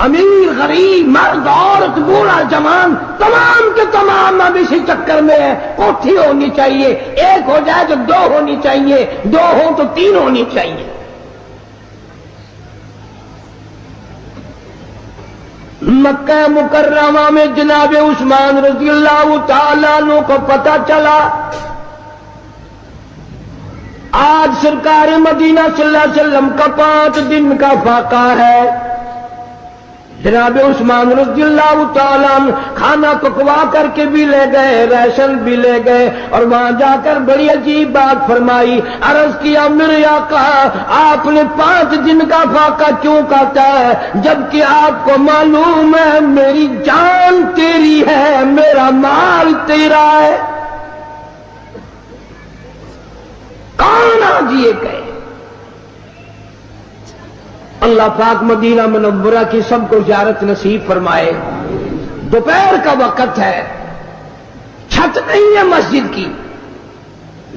امیر غریب مرد عورت بوڑھا جوان تمام کے تمام اب اسی چکر میں ہے. کوٹھی ہونی چاہیے، ایک ہو جائے تو دو ہونی چاہیے، دو ہو تو تین ہونی چاہیے. مکہ مکرمہ میں جناب عثمان رضی اللہ تعالیٰ عنہ کو پتہ چلا آج سرکار مدینہ صلی اللہ علیہ وسلم کا 5 دن کا فاقہ ہے. جناب عثمان رضی اللہ تعالیٰ عنہ کھانا پکوا کر کے بھی لے گئے، راشن بھی لے گئے، اور وہاں جا کر بڑی عجیب بات فرمائی. عرض کیا میرے آقا آپ نے 5 دن کا فاقہ کیوں کہتا ہے جبکہ آپ کو معلوم ہے میری جان تیری ہے، میرا مال تیرا ہے. کون آج یہ کہے؟ اللہ پاک مدینہ منورہ کی سب کو زیارت نصیب فرمائے. دوپہر کا وقت ہے، چھت نہیں ہے مسجد کی.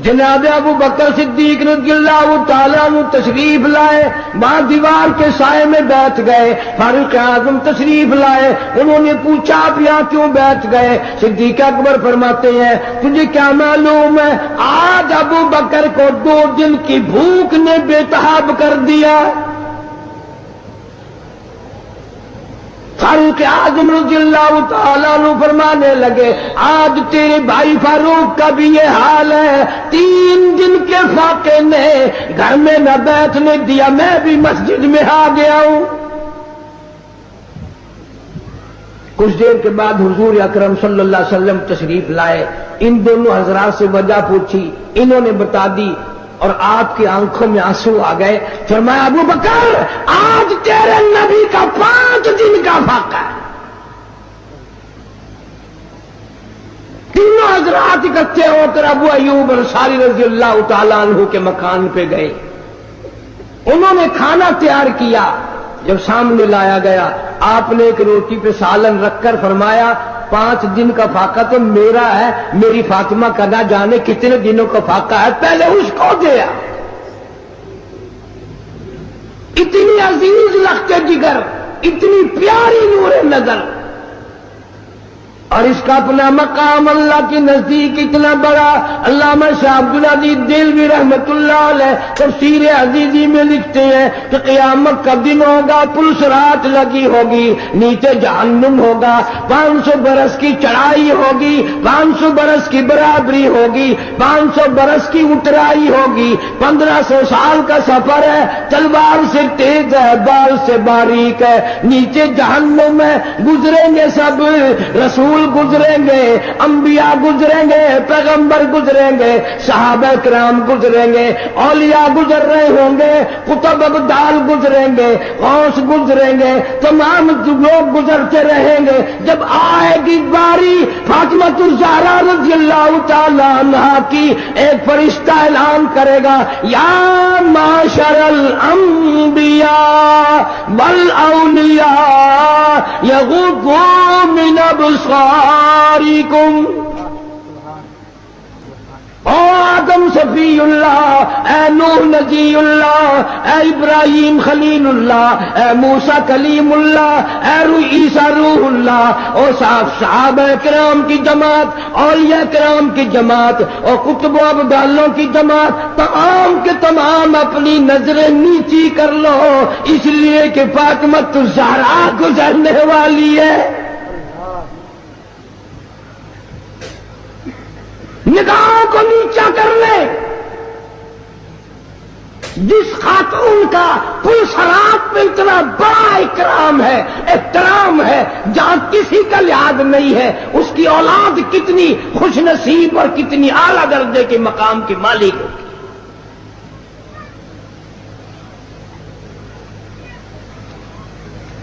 جناب ابو بکر صدیق رضی اللہ تعالیٰ عنہ تشریف لائے، وہاں دیوار کے سائے میں بیٹھ گئے. فاروق اعظم تشریف لائے، انہوں نے پوچھا آپ یہاں کیوں بیٹھ گئے؟ صدیق اکبر فرماتے ہیں تجھے کیا معلوم ہے آج ابو بکر کو 2 دن کی بھوک نے بےتاب کر دیا. فاروق اعظم رضی اللہ تعالیٰ عنہ فرمانے لگے آج تیرے بھائی فاروق کا بھی یہ حال ہے. 3 دن کے فاقے نے گھر میں نہ بیٹھنے دیا، میں بھی مسجد میں آ گیا ہوں. کچھ دیر کے بعد حضور اکرم صلی اللہ علیہ وسلم تشریف لائے. ان دونوں حضرات سے وجہ پوچھی، انہوں نے بتا دی اور آپ کی آنکھوں میں آنسو آ گئے. فرمایا ابو بکر آج تیرے نبی کا 5 دن کا فاقہ ہے. تینوں حضرات اکٹھے ہو کر ابو ایوب انصاری رضی اللہ تعالیٰ عنہ کے مکان پہ گئے. انہوں نے کھانا تیار کیا. جب سامنے لایا گیا آپ نے ایک روٹی پہ سالن رکھ کر فرمایا 5 دن کا فاقہ تو میرا ہے، میری فاطمہ کا نہ جانے کتنے دنوں کا فاقہ ہے، پہلے اس کو دیا. اتنی عزیز لخت جگر، اتنی پیاری نور نظر، اور اس کا اپنا مقام اللہ کے نزدیک اتنا بڑا. علامہ شاہ عبد العزیز دہلوی رحمت اللہ علیہ تفسیر عزیزی میں لکھتے ہیں کہ قیامت کا دن ہوگا، پلس رات لگی ہوگی، نیچے جہنم ہوگا، 500 برس کی چڑھائی ہوگی، 500 برس کی برابری ہوگی، 500 برس کی اترائی ہوگی، 1500 سال کا سفر ہے. تلوار سے تیز ہے، بال سے باریک ہے. نیچے جہنم ہے، گزریں گے سب، رسول گزریں گے، انبیاء گزریں گے، پیغمبر گزریں گے، صحابہ کرام گزریں گے، اولیاء گزر رہے ہوں گے، قطب ابدال گزریں گے، غوث گزریں گے، تمام لوگ گزرتے رہیں گے. جب آئے گی باری فاطمہ الزہرا رضی اللہ تعالی عنہا کی، ایک فرشتہ اعلان کرے گا یا معاشر الانبیاء والاولیاء یغضوا من ابصارکم. او آدم صفی اللہ، اے نوح نجی اللہ، اے ابراہیم خلیل اللہ، اے موسیٰ کلیم اللہ، اے عیسیٰ روح اللہ، او صحابہ کرام کی جماعت، اولیاء کرام کی جماعت، اور کتب و ابدالوں کی جماعت، تمام کے تمام اپنی نظریں نیچی کر لو، اس لیے کہ فاطمہ الزہرا گزرنے والی ہے. نگاہوں کو نیچا کر لے. جس خاتون کا پلسرات میں اتنا بڑا اکرام ہے، احترام ہے، جہاں کسی کا لحاظ نہیں ہے، اس کی اولاد کتنی خوش نصیب اور کتنی اعلیٰ درجے کے مقام کی مالک ہوگی.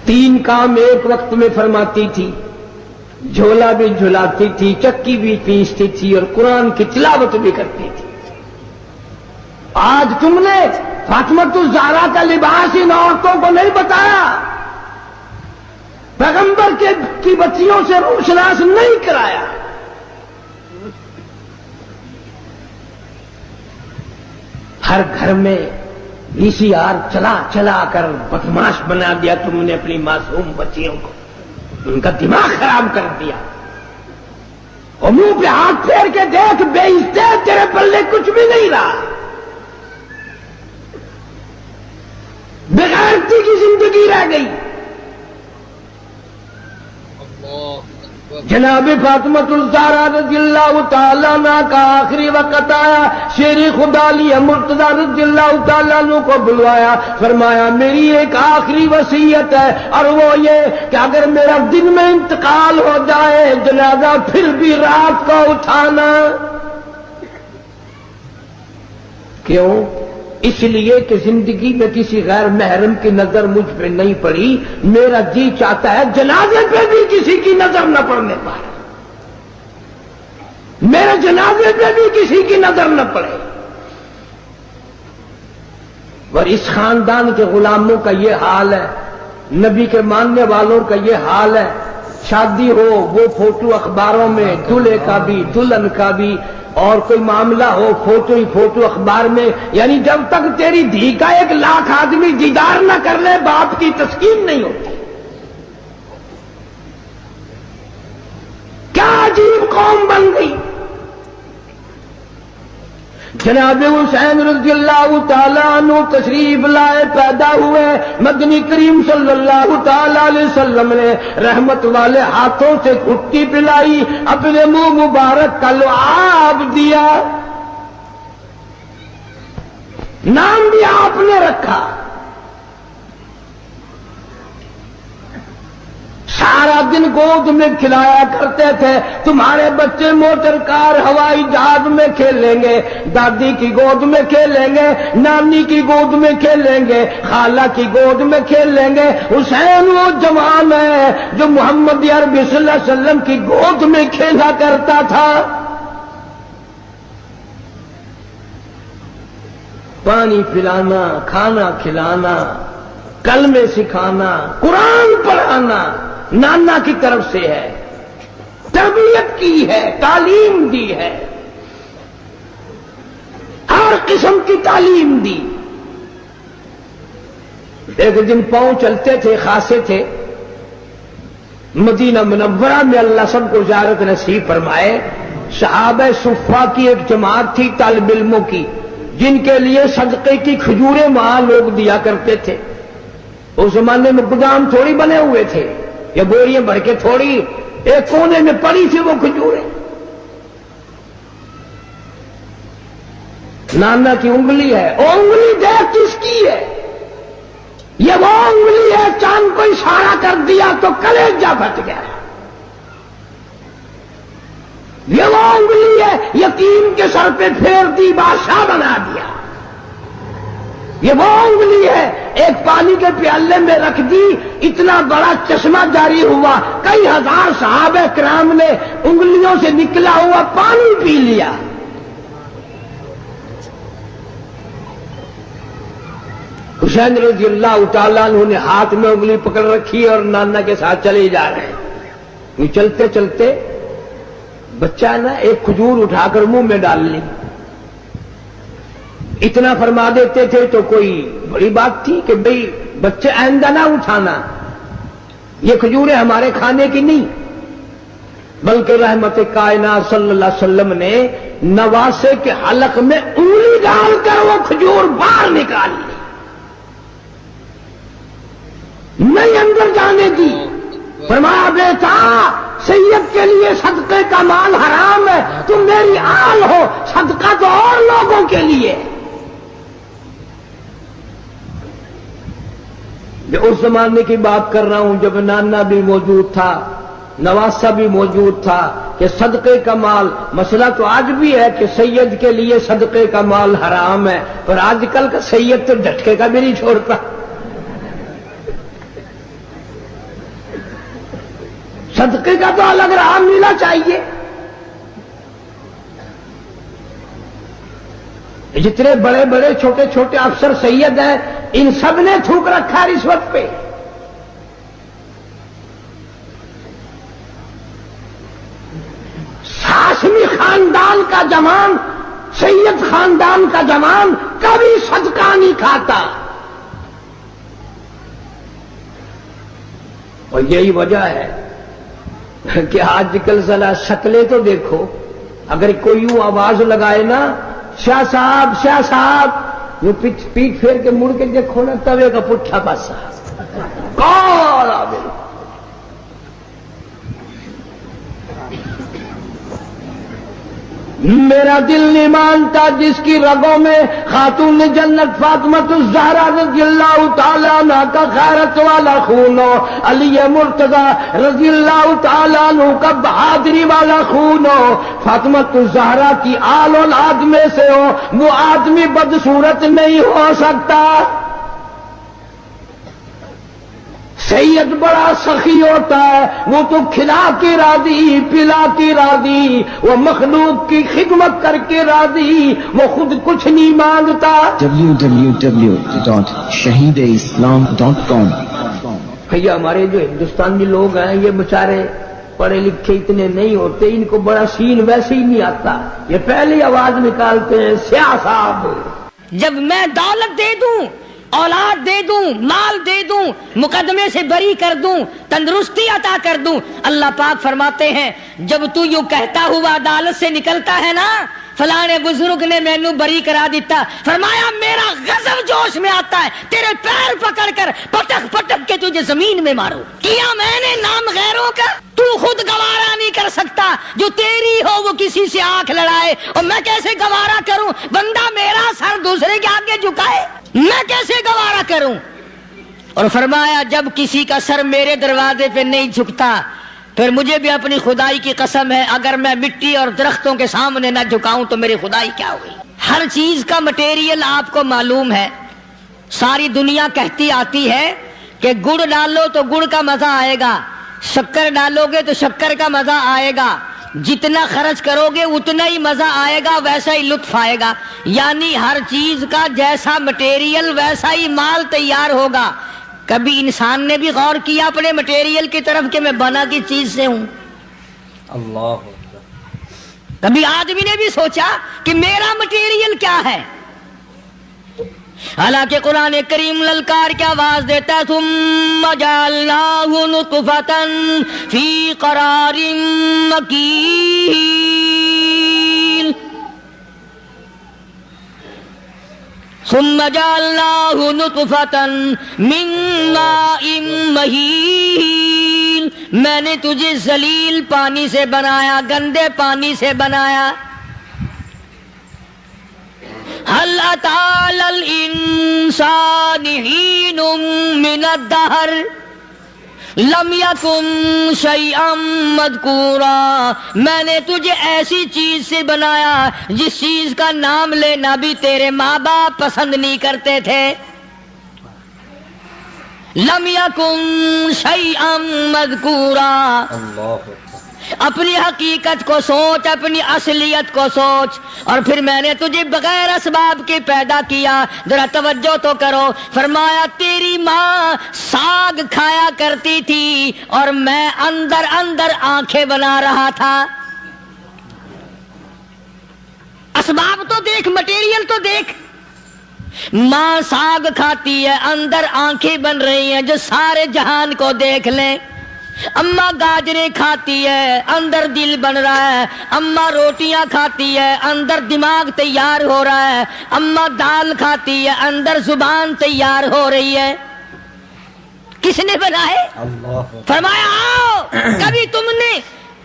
تین کام ایک وقت میں فرماتی تھی، جھولا بھی جھلاتی تھی، چکی بھی پیستی تھی، اور قرآن کی تلاوت بھی کرتی تھی. آج تم نے فاطمہ الزہرا کا لباس ان عورتوں کو نہیں بتایا، پیغمبر کی بچیوں سے روشناس نہیں کرایا. ہر گھر میں VCR چلا چلا کر بدماش بنا دیا تم نے اپنی معصوم بچیوں کو، ان کا دماغ خراب کر دیا. اور منہ پہ ہاتھ پھیر کے دیکھ، بے عزتے تیرے پلے کچھ بھی نہیں رہا، بغیرتی کی زندگی رہ گئی. جناب فاطمۃ الزہرا رضی اللہ تعالیٰ عنہ کا آخری وقت آیا، شیر خدا علی مرتضیٰ رضی اللہ تعالیٰ عنہ کو بلوایا، فرمایا میری ایک آخری وصیت ہے، اور وہ یہ کہ اگر میرا دن میں انتقال ہو جائے جنازہ پھر بھی رات کو اٹھانا. کیوں؟ اس لیے کہ زندگی میں کسی غیر محرم کی نظر مجھ پہ نہیں پڑی، میرا جی چاہتا ہے جنازے پہ بھی کسی کی نظر نہ پڑنے پائے، میرے جنازے پہ بھی کسی کی نظر نہ پڑے. اور اس خاندان کے غلاموں کا یہ حال ہے، نبی کے ماننے والوں کا یہ حال ہے. شادی ہو وہ فوٹو اخباروں میں، دلہے کا بھی دلہن کا بھی، اور کوئی معاملہ ہو فوٹو ہی فوٹو اخبار میں. یعنی جب تک تیری دھی کا 1,00,000 آدمی دیدار نہ کر لے باپ کی تسکین نہیں ہوتی. کیا عجیب قوم بن گئی. جناب حسین رضی اللہ تعالیٰ عنہ تشریف لائے، پیدا ہوئے، مدنی کریم صلی اللہ تعالیٰ علیہ وسلم نے رحمت والے ہاتھوں سے گھٹی پلائی، اپنے منہ مبارک کا لعاب دیا، نام بھی آپ نے رکھا. سارا دن گود میں کھلایا کرتے تھے. تمہارے بچے موٹر کار ہوائی جہاز میں کھیلیں گے، دادی کی گود میں کھیلیں گے، نانی کی گود میں کھیلیں گے، خالہ کی گود میں کھیلیں گے. حسین وہ جوان ہے جو محمد عربی صلی اللہ علیہ وسلم کی گود میں کھیلا کرتا تھا. پانی پلانا، کھانا کھلانا، کلمے سکھانا، قرآن پڑھانا نانا کی طرف سے ہے، تربیت کی ہے، تعلیم دی ہے، ہر قسم کی تعلیم دی. ایک دن پاؤں چلتے تھے، خاصے تھے مدینہ منورہ میں، اللہ سب کو زیارت نصیب فرمائے. صحابہ صفہ کی ایک جماعت تھی طالب علموں کی، جن کے لیے صدقے کی کھجوریں وہاں لوگ دیا کرتے تھے. اس زمانے میں گودام تھوڑی بنے ہوئے تھے، یا بوریاں بھر کے تھوڑی، ایک کونے میں پڑی تھی وہ کھجوریں. نانا کی انگلی ہے، وہ انگلی دیکھ کس کی ہے؟ یہ وہ انگلی ہے، چاند کو اشارہ کر دیا تو کلیجہ پھٹ گیا. یہ وہ انگلی ہے، یتیم کے سر پہ پھیر دی بادشاہ بنا دیا. یہ وہ انگلی ہے، ایک پانی کے پیالے میں رکھ دی، اتنا بڑا چشمہ جاری ہوا، کئی ہزار صحابہ کرام نے انگلیوں سے نکلا ہوا پانی پی لیا. حسین رضی اللہ تعالیٰ عنہ نے ہاتھ میں انگلی پکڑ رکھی اور نانا کے ساتھ چلے جا رہے ہیں. چلتے چلتے بچہ نا ایک کھجور اٹھا کر منہ میں ڈال لی. اتنا فرما دیتے تھے تو کوئی بڑی بات تھی کہ بھئی بچے آئندہ نہ اٹھانا، یہ کھجوریں ہمارے کھانے کی نہیں، بلکہ رحمت کائنات صلی اللہ علیہ وسلم نے نواسے کے حلق میں انگلی ڈال کر وہ کھجور باہر نکال لی، نہیں اندر جانے دی. فرمایا بیٹا سید کے لیے صدقے کا مال حرام ہے، تم میری آل ہو، صدقہ تو اور لوگوں کے لیے. میں اس زمانے کی بات کر رہا ہوں جب نانا بھی موجود تھا، نواسا بھی موجود تھا، کہ صدقے کا مال، مسئلہ تو آج بھی ہے کہ سید کے لیے صدقے کا مال حرام ہے، پر آج کل کا سید تو جھٹکے کا بھی نہیں چھوڑتا. صدقے کا تو الگ راہ ملنا چاہیے. جتنے بڑے بڑے چھوٹے چھوٹے افسر سید ہیں ان سب نے تھوک رکھا رشوت پہ. ہاشمی خاندان کا جوان سید خاندان کا جوان کبھی صدقہ نہیں کھاتا. اور یہی وجہ ہے کہ آج کل ذرا شکلیں تو دیکھو. اگر کوئی یوں آواز لگائے نا شاہ صاحب یوں پیٹ پھیر کے مڑ کے دیکھو نا توے کا پٹھا پاسا کون آوے. میرا دل نہیں مانتا جس کی رگوں میں خاتون جنت فاطمہ الزہرا رضی اللہ تعالیٰ عنہ کا غیرت والا خون ہو, علی مرتضی رضی اللہ تعالیٰ عنہ کا بہادری والا خون ہو, فاطمہ الزہرا کی آل اولاد میں سے ہو, وہ آدمی بدصورت نہیں ہو سکتا. سید بڑا سخی ہوتا ہے, وہ تو کھلا کے راضی پلا کے راضی, وہ مخلوق کی خدمت کر کے راضی, وہ خود کچھ نہیں مانگتا. www.shahideislam.com بھیا ہمارے جو ہندوستانی لوگ ہیں یہ بیچارے پڑھے لکھے اتنے نہیں ہوتے, ان کو بڑا سین ویسے ہی نہیں آتا, یہ پہلی آواز نکالتے ہیں سیاہ صاحب. جب میں دولت دے دوں, اولاد دے دوں, مال دے دوں, مقدمے سے بری کر دوں, تندرستی عطا کر دوں, اللہ پاک فرماتے ہیں جب تو یوں کہتا ہوا عدالت سے نکلتا ہے نا فلانے بزرگ نے مینوں بری کرا دیتا, فرمایا میرا غضب جوش میں آتا ہے تیرے پیر پکڑ کر پٹک پٹک کے تجھے زمین میں مارو. کیا میں نے نام غیروں کا, تو خود گوارا نہیں کر سکتا, جو تیری ہو وہ کسی سے آنکھ لڑائے, اور میں کیسے گوارا کروں بندہ میرا سر دوسرے کے آگے جھکائے, میں کیسے گوارا کروں. اور فرمایا جب کسی کا سر میرے دروازے پہ نہیں جھکتا پھر مجھے بھی اپنی خدائی کی قسم ہے اگر میں مٹی اور درختوں کے سامنے نہ جھکاؤں تو میری خدائی کیا ہوئی. ہر چیز کا مٹیریل آپ کو معلوم ہے. ساری دنیا کہتی آتی ہے کہ گڑ ڈالو تو گڑ کا مزہ آئے گا, شکر ڈالو گے تو شکر کا مزہ آئے گا, جتنا خرچ کرو گے اتنا ہی مزہ آئے گا, ویسا ہی لطف آئے گا. یعنی ہر چیز کا جیسا مٹیریل ویسا ہی مال تیار ہوگا. کبھی انسان نے بھی غور کیا اپنے مٹیریل کی طرف کہ میں بنا کی چیز سے ہوں؟ اللہ. کبھی آدمی نے بھی سوچا کہ میرا مٹیریل کیا ہے؟ حالانکہ قرآن کریم للکار کی آواز دیتا ہے ثم جعلناہ نطفۃ فی قرار مکین, ثم جعلناہ نطفۃ من ماء مہین, میں نے تجھے ذلیل پانی سے بنایا, گندے پانی سے بنایا. هل أتى على الإنسان حين من الدهر لم يكن شيئا مذكورا, میں نے تجھے ایسی چیز سے بنایا جس چیز کا نام لینا بھی تیرے ماں باپ پسند نہیں کرتے تھے. لم يكن شيئا مذكورا. اپنی حقیقت کو سوچ, اپنی اصلیت کو سوچ. اور پھر میں نے تجھے بغیر اسباب کے پیدا کیا. ذرا توجہ تو کرو. فرمایا تیری ماں ساگ کھایا کرتی تھی اور میں اندر اندر آنکھیں بنا رہا تھا. اسباب تو دیکھ, مٹیریل تو دیکھ. ماں ساگ کھاتی ہے, اندر آنکھیں بن رہی ہیں جو سارے جہان کو دیکھ لیں. اماں گاجریں کھاتی ہے, اندر دل بن رہا ہے. اماں روٹیاں کھاتی ہے, اندر دماغ تیار ہو رہا ہے. اماں دال کھاتی ہے, اندر زبان تیار ہو رہی ہے. کس نے بنائے؟ فرمایا آؤ, کبھی تم نے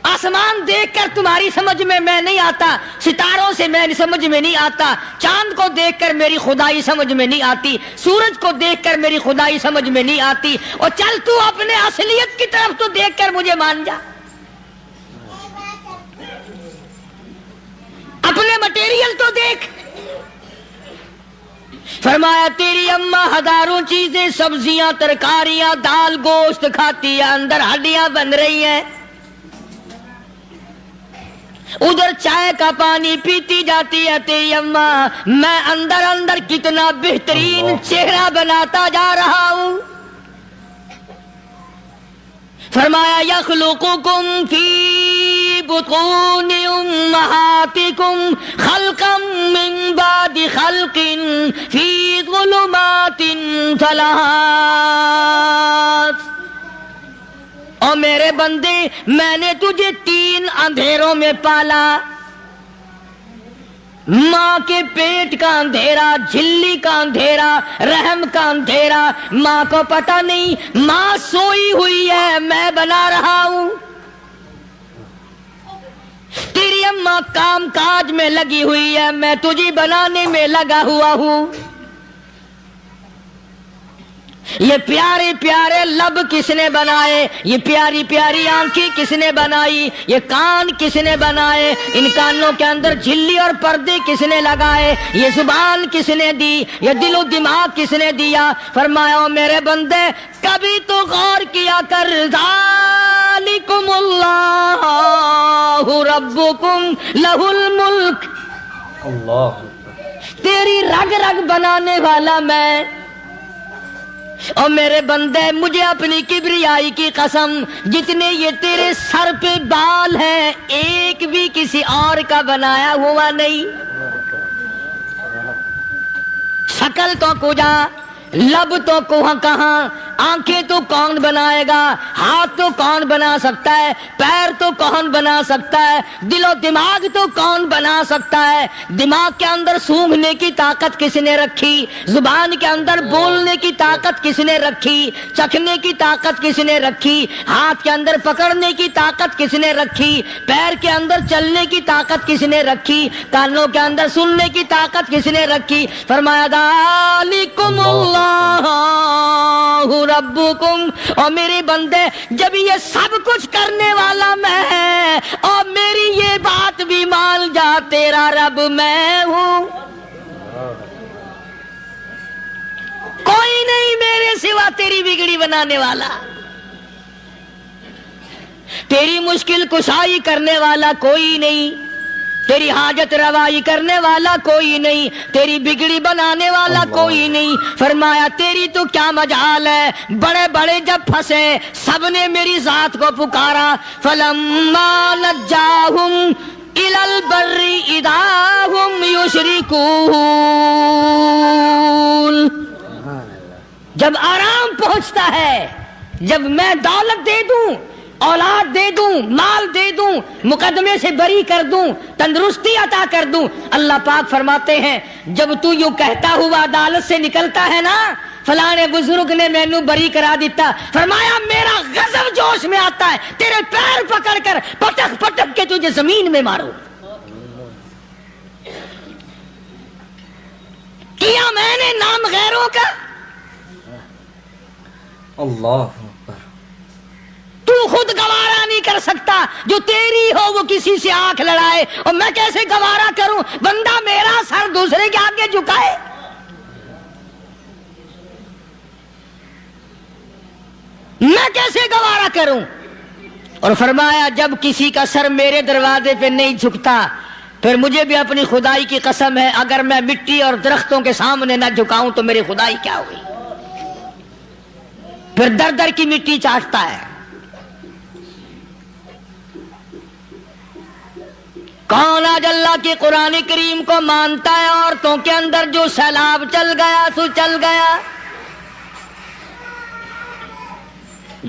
آسمان دیکھ کر تمہاری سمجھ میں نہیں آتا, ستاروں سے میں سمجھ میں نہیں آتا, چاند کو دیکھ کر میری خدائی سمجھ میں نہیں آتی, سورج کو دیکھ کر میری خدائی سمجھ میں نہیں آتی. اور چل تو اپنے اصلیت کی طرف تو دیکھ کر مجھے مان جا, اپنے مٹیریل تو دیکھ. فرمایا تیری اماں ہزاروں چیزیں, سبزیاں, ترکاریاں, دال, گوشت کھاتی ہے, اندر ہڈیاں بن رہی ہیں. ادھر چائے کا پانی پیتی جاتی ہے تیری اماں, میں اندر اندر کتنا بہترین چہرہ بناتا جا رہا ہوں. فرمایا یخلقکم فی بطون امہاتکم خلقا من بعد خلق فی ظلمات ثلاث. اور میرے بندے میں نے تجھے 3 اندھیروں میں پالا. ماں کے پیٹ کا اندھیرا، جھلی کا اندھیرا، رحم کا اندھیرا. ماں کو پتہ نہیں ماں سوئی ہوئی ہے، میں بنا رہا ہوں. تیری اماں کام کاج میں لگی ہوئی ہے، میں تجھے بنانے میں لگا ہوا ہوں. یہ پیارے پیارے لب کس نے بنائے؟ یہ پیاری پیاری آنکھیں کس نے بنائی؟ یہ کان کس نے بنائے؟ ان کانوں کے اندر جھلی اور پردے کس نے لگائے؟ یہ زبان کس نے دی؟ یہ دل و دماغ کس نے دیا؟ فرمایا میرے بندے کبھی تو غور کیا کر، ذالکم اللہ ربکم لہ الملک، اللہ تیری رگ رگ بنانے والا میں. اور میرے بندے مجھے اپنی کبریائی کی قسم، جتنے یہ تیرے سر پہ بال ہیں ایک بھی کسی اور کا بنایا ہوا نہیں. شکل تو کجا، لب تو کہاں، آنکھیں تو کون بنائے گا، ہاتھ تو کون بنا سکتا ہے، پیر تو کون بنا سکتا ہے، دل و دماغ تو کون بنا سکتا ہے. دماغ کے اندر سونگھنے کی طاقت کس نے رکھی؟ زبان کے اندر بولنے کی طاقت کس نے رکھی؟ چکھنے کی طاقت کس نے رکھی؟ ہاتھ کے اندر پکڑنے کی طاقت کس نے رکھی؟ پیر کے اندر چلنے کی طاقت کس نے رکھی؟ کانوں کے اندر سننے کی طاقت کس نے رکھی؟ فرمایا ذالکم اللہ ربکم. اور میرے بندے جب یہ سب کچھ کرنے والا میں اور میری یہ بات بھی مان جا تیرا رب میں ہوں، کوئی نہیں میرے سوا تیری بگڑی بنانے والا، تیری مشکل کشائی کرنے والا کوئی نہیں، تیری حاجت روائی کرنے والا کوئی نہیں، تیری بگڑی بنانے والا کوئی نہیں. فرمایا تیری تو کیا مجال ہے، بڑے بڑے جب پھنسے سب نے میری ذات کو پکارا. فلما نجاہم الی البر اذا ہم یشرکون. جب آرام پہنچتا ہے، جب میں دولت دے دوں، اولاد دے دوں، مال دے دوں، مقدمے سے بری کر دوں، تندرستی عطا کر دوں، اللہ پاک فرماتے ہیں جب تو یوں کہتا ہوا عدالت سے نکلتا ہے نا، فلانے بزرگ نے مینو بری کرا دیتا، فرمایا میرا غضب جوش میں آتا ہے تیرے پیر پکڑ کر پٹک پٹک کے تجھے زمین میں مارو. کیا میں نے نام غیروں کا؟ اللہ تو خود گوارا نہیں کر سکتا، جو تیری ہو وہ کسی سے آنکھ لڑائے، اور میں کیسے گوارا کروں بندہ میرا سر دوسرے کے آگے جھکائے؟ میں کیسے گوارا کروں؟ اور فرمایا جب کسی کا سر میرے دروازے پہ نہیں جھکتا پھر مجھے بھی اپنی خدائی کی قسم ہے اگر میں مٹی اور درختوں کے سامنے نہ جھکاؤں تو میری خدائی کیا ہوئی؟ پھر در در کی مٹی چاٹتا ہے. کون آج اللہ کے قرآن کریم کو مانتا ہے؟ عورتوں کے اندر جو سیلاب چل گیا سو چل گیا،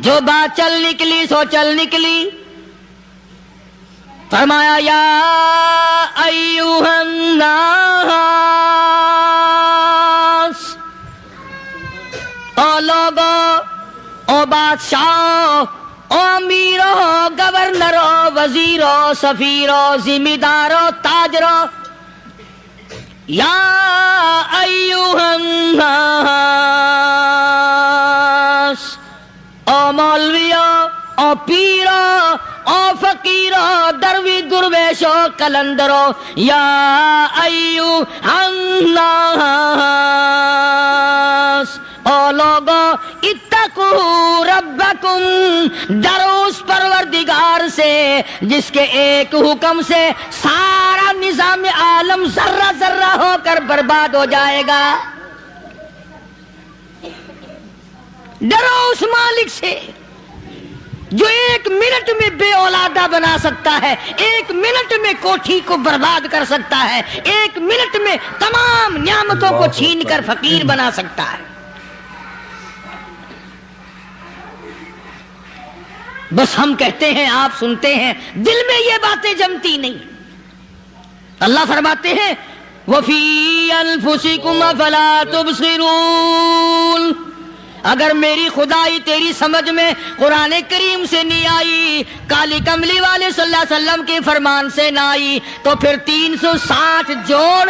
جو بات چل نکلی سو چل نکلی. فرمایا یا ایھا الناس، او لوگو، او بادشاہ، او امیرو، گورنرو، وزیرو، سفیرو، ذمہ دارو، تاجرو، یا ایھا الناس، او مولویو، او پیرو، او فقیرو، دروی درویشو، کلندرو، یا ایھا الناس، او لوگو اتقو ربکم، ڈرو اس پروردگار سے جس کے ایک حکم سے سارا نظام عالم ذرہ ذرہ ہو کر برباد ہو جائے گا. ڈرو اس مالک سے جو 1 منٹ میں بے اولادہ بنا سکتا ہے، 1 منٹ میں کوٹھی کو برباد کر سکتا ہے، 1 منٹ میں تمام نعمتوں کو چھین کر فقیر بنا سکتا ہے۔ بس ہم کہتے ہیں، آپ سنتے ہیں، دل میں یہ باتیں جمتی نہیں۔ اللہ فرماتے ہیں وَفِي أَنفُسِكُمْ أَفَلَا تُبْصِرُونَ، اگر میری خدائی تیری سمجھ میں قرآن کریم سے نہیں آئی، کالی کملی والے صلی اللہ علیہ وسلم کے فرمان سے نہ آئی، تو پھر 360 جوڑ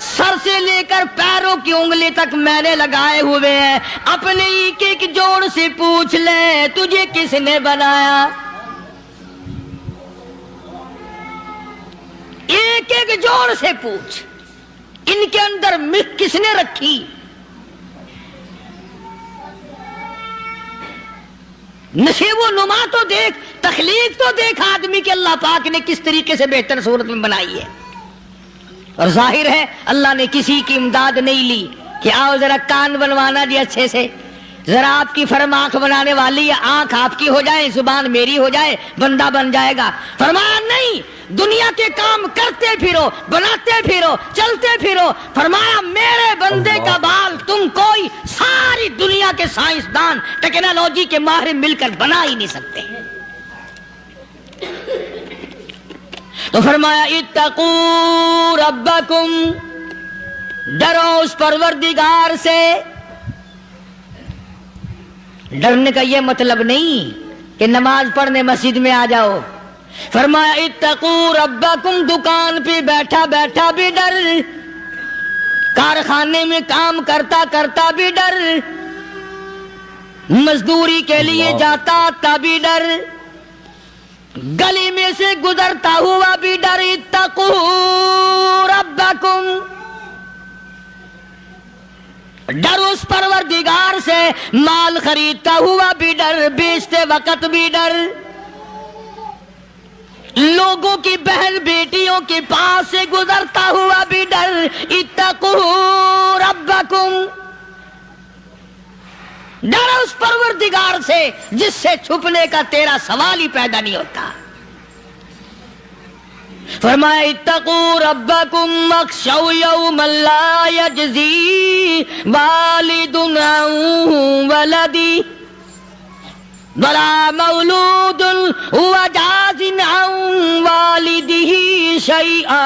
سر سے لے کر پیروں کی انگلی تک میں نے لگائے ہوئے ہیں۔ اپنے ایک ایک جوڑ سے پوچھ لے تجھے کس نے بنایا، ایک ایک جوڑ سے پوچھ، ان کے اندر مکھ کس نے رکھی؟ نشیب و نما تو دیکھ، تخلیق تو دیکھ آدمی کے اللہ پاک نے کس طریقے سے بہتر صورت میں بنائی ہے۔ اور ظاہر ہے اللہ نے کسی کی امداد نہیں لی کہ آؤ ذرا کان بنوانا جی اچھے سے، ذرا آپ کی فرم آنکھ بنانے والی ہے، آنکھ آپ کی ہو جائے، زبان میری ہو جائے، بندہ بن جائے گا۔ فرمایا نہیں، دنیا کے کام کرتے پھرو، بناتے پھرو، چلتے پھرو۔ فرمایا میرے بندے کا بال تم کوئی ساری دنیا کے سائنسدان ٹیکنالوجی کے ماہر مل کر بنا ہی نہیں سکتے۔ تو فرمایا اتقوا ربکم، ڈرو اس پروردگار سے۔ ڈرنے کا یہ مطلب نہیں کہ نماز پڑھنے مسجد میں آ جاؤ۔ فرمایا اتقوا ربکم، دکان پہ بیٹھا بیٹھا بھی ڈر، کارخانے میں کام کرتا کرتا بھی ڈر، مزدوری کے لیے جاتا تب بھی ڈر، گلی میں سے گزرتا ہوا بھی ڈر۔ اتقوا ربکم، ڈر اس پروردگار سے، مال خریدتا ہوا بھی ڈر، بیچتے وقت بھی ڈر، لوگوں کی بہن بیٹیوں کے پاس سے گزرتا ہوا بھی ڈر۔ اتقوا ربکم، ڈر اس پروردگار سے جس سے چھپنے کا تیرا سوال ہی پیدا نہیں ہوتا۔ فرمایا اتقوا ربکم واخشوا یوما لا یجزی والد عن ولدہ ولا مولود هو جاز عن والدہ شیئا۔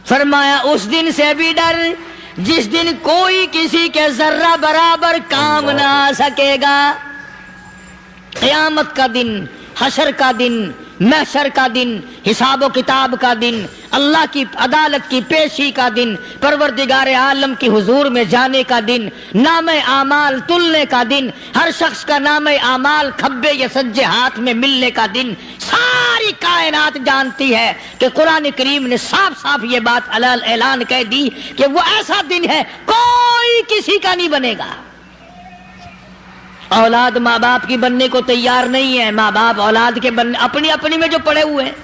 فرمایا اس دن سے بھی ڈر جس دن کوئی کسی کے ذرہ برابر کام نہ آ سکے گا۔ قیامت کا دن، حشر کا دن، محشر کا دن، حساب و کتاب کا دن، اللہ کی عدالت کی پیشی کا دن، پروردگار عالم کی حضور میں جانے کا دن، نام اعمال تلنے کا دن، ہر شخص کا نام اعمال کھبے یا سجے ہاتھ میں ملنے کا دن۔ ساری کائنات جانتی ہے کہ قرآن کریم نے صاف صاف یہ بات اعلان کہہ دی کہ وہ ایسا دن ہے کوئی کسی کا نہیں بنے گا۔ اولاد ماں باپ کی بننے کو تیار نہیں ہے، ماں باپ اولاد کے بننے اپنی اپنی میں جو پڑے ہوئے ہیں۔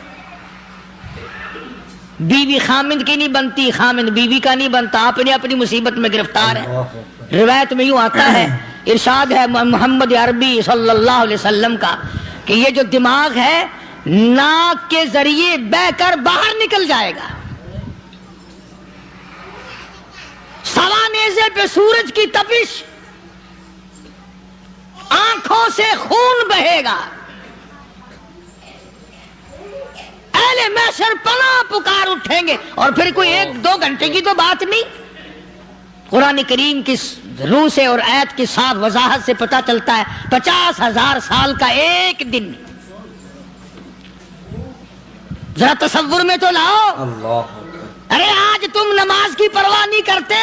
بیوی خامند کی نہیں بنتی، خامند بیوی کا نہیں بنتا، اپنی اپنی مصیبت میں گرفتار ہے۔ روایت میں یوں آتا ہے، ارشاد ہے محمد عربی صلی اللہ علیہ وسلم کا کہ یہ جو دماغ ہے ناک کے ذریعے بہ کر باہر نکل جائے گا، سوا نیزے پہ سورج کی تپش، آنکھوں سے خون بہے گا، اہل محشر پناہ پکار اٹھیں گے۔ اور پھر کوئی 1-2 گھنٹے کی تو بات نہیں، قرآن کریم کی روح سے اور آیت کی صاف وضاحت سے پتہ چلتا ہے 50,000 سال کا ایک دن۔ ذرا تصور میں تو لاؤ، اللہ، ارے آج تم نماز کی پرواہ نہیں کرتے،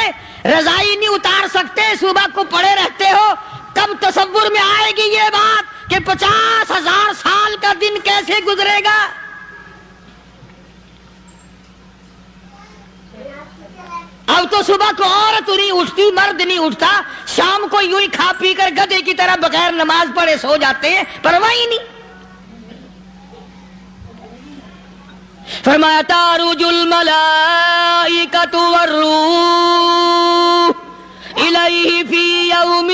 رضائی نہیں اتار سکتے، صبح کو پڑے رہتے ہو، کب تصور میں آئے گی یہ بات کہ 50,000 سال کا دن کیسے گزرے گا؟ اب تو صبح کو عورت نہیں اٹھتی، مرد نہیں اٹھتا، شام کو یوں ہی کھا پی کر گدھے کی طرح بغیر نماز پڑھے سو جاتے ہیں، پرواہ ہی نہیں۔ فرمایا تعرج الملائکۃ والروح الیہ فی یوم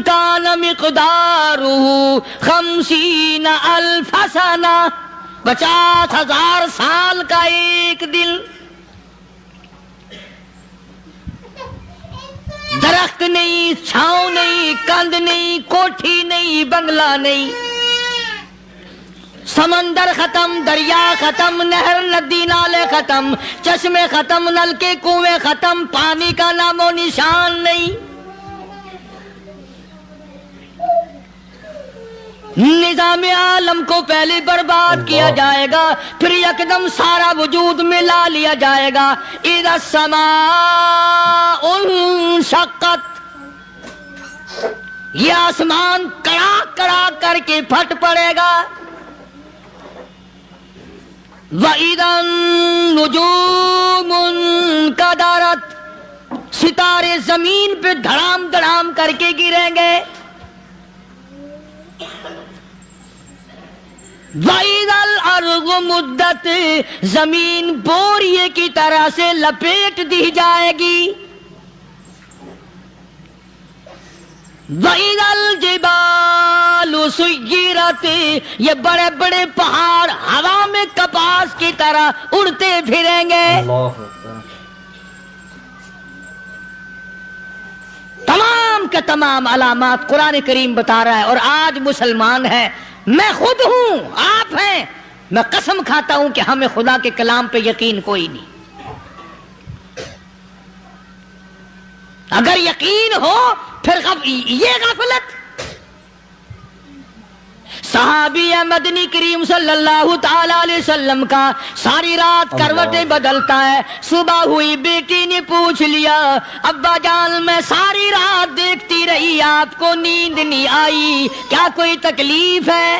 کان مقدارہ 50,000 سنہ، 50,000 سال کا ایک دل۔ درخت نہیں، چھاؤں نہیں، کند نہیں، کوٹھی نہیں، بنگلہ نہیں، سمندر ختم، دریا ختم، نہر ندی نالے ختم، چشمے ختم، نلکے کنویں ختم، پانی کا نام و نشان نہیں۔ نظام عالم کو پہلے برباد کیا جائے گا، پھر یکدم سارا وجود ملا لیا جائے گا۔ اذا السماء انشقت، یہ آسمان کڑا کڑا کر کے پھٹ پڑے گا۔ وَإِذَا النُّجُومُ انْكَدَرَتْ، ستارے زمین پہ دھڑام دھڑام کر کے گریں گے۔ وَإِذَا الْأَرْضُ مُدَّتْ، زمین بوریے کی طرح سے لپیٹ دی جائے گی۔ وَإِذَا الْجِبَالُ سُيِّرَتْ، یہ بڑے بڑے پہاڑ ہوا میں کپاس کی طرح اڑتے پھریں گے۔ اللہ اکبر۔ تمام کے تمام علامات قرآن کریم بتا رہا ہے، اور آج مسلمان ہے، میں خود ہوں، آپ ہیں، میں قسم کھاتا ہوں کہ ہمیں خدا کے کلام پہ یقین کوئی نہیں۔ اگر یقین ہو پھر یہ غفلت۔ صحابی مدنی کریم صلی اللہ تعالی علیہ وسلم کا ساری رات کروٹیں بدلتا ہے، صبح ہوئی بیٹی نے پوچھ لیا، ابا جان میں ساری رات دیکھتی رہی، آپ کو نیند نہیں آئی، کیا کوئی تکلیف ہے؟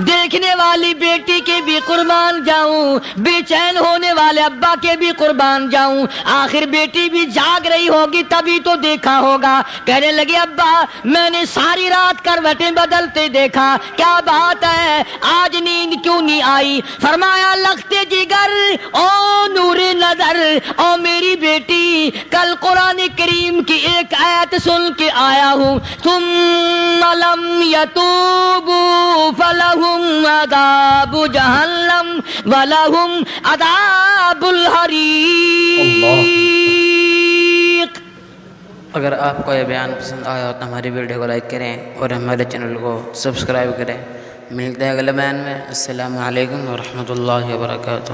دیکھنے والی بیٹی کے بھی قربان جاؤں، بے چین ہونے والے ابا کے بھی قربان جاؤں، آخر بیٹی بھی جاگ رہی ہوگی تبھی تو دیکھا ہوگا۔ کہنے لگے ابا میں نے ساری رات کروٹیں بدلتے دیکھا، کیا بات ہے، آج نیند کیوں نہیں آئی؟ فرمایا لختے جگر او نور نظر، او میری بیٹی کل قرآن کریم کی ایک آیت سن کے آیا ہوں، ثم لم یتوبوا فلہم عذاب جہنم ولہم عذاب الحریق۔ اگر آپ کو یہ بیان پسند آیا تو ہماری ویڈیو کو لائک کریں اور ہمارے چینل کو سبسکرائب کریں۔ ملتے ہیں اگلے بیان میں۔ السلام علیکم ورحمۃ اللہ وبرکاتہ۔